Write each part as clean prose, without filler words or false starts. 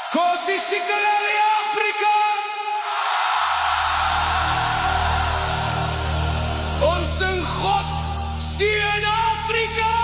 Così si chiama Afrika. Onze God sien Afrika.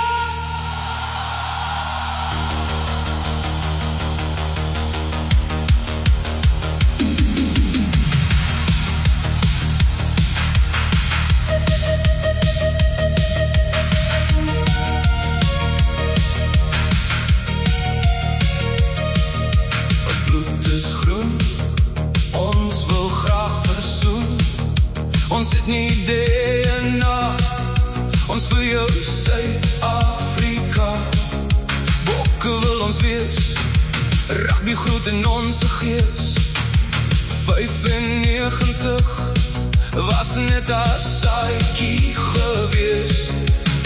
Ons het nie DNA, ons wil jou Suid-Afrika. Bokke wil ons wees, rugby groet in ons gees. 95 was net as saaikie gewees.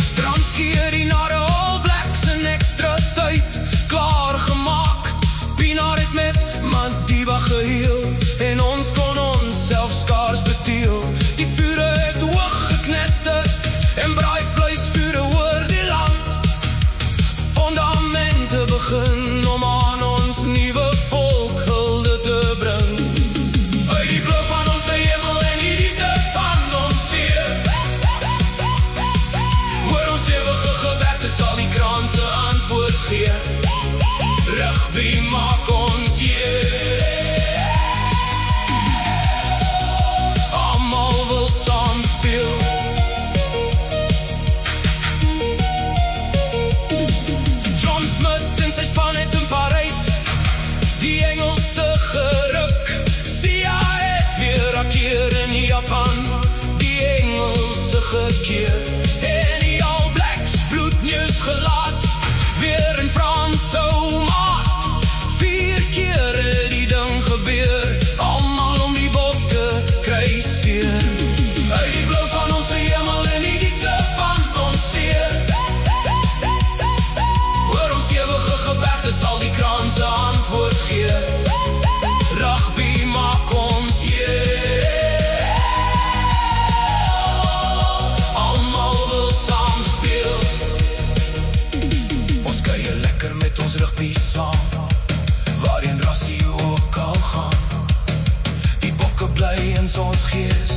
Strandskeer die na de All Blacks en extra tyd klaar gemaak. Pienaar het met Madiba geheel en ons kon ons self skaars bedeel. Die vure het hoog geknetter en braaivleis vure oor die land. Fondamente begin om aan ons nuwe volk hulde te bring. Uit die blou van ons hemel en die diepte van ons see. Hoor ons ewige gebed, sal die kraan se antwoord gee. Rugby maak ons almal wil saam speel. John Smith en sy span het in Parijs die Engelse geruk. Sia het weer rakeer in Japan, die Engelse gekeer. En die All Blacks bloedneus gelaat, weer in Frans ou maat. 4 keer het die ding gebeur, almal om die bok te kry seer. Uit die blou van ons hemel en die diepte van ons see. Hoor ons ewige gebed, sal die kraan se antwoord gee. Rugby maak ons almal wil saam speel. Ons kuier lekker met ons rugby saam, waarheen rassie ook al gaan. Die bokke bly in ons gees,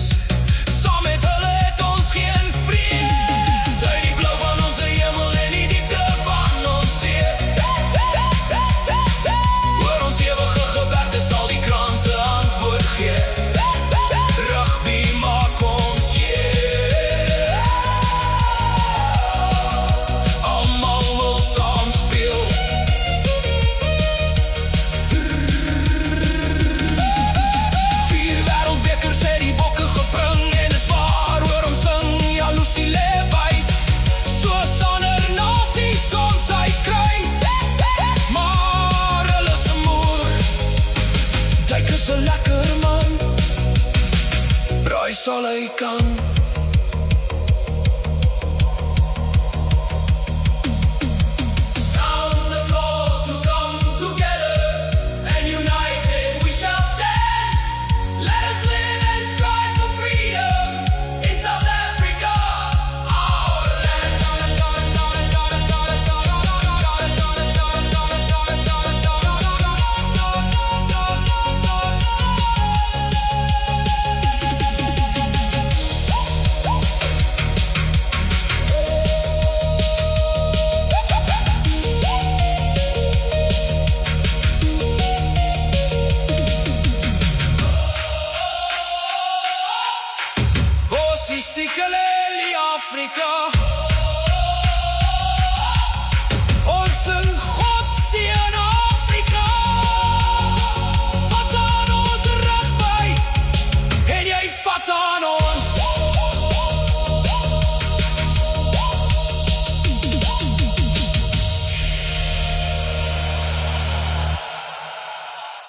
saam met hulle het ons geen vrees. Uit die blou van ons hemel en die diepte van ons see. Hoor ons ewige gebed, sal die kraan se antwoord gee. Rugby maak ons almal wil saam speel. Sal hy kan. Sounds the call to come together, and united we shall stand. Let us live and strive for freedom in South Africa, our land. Sikaleli Afrika.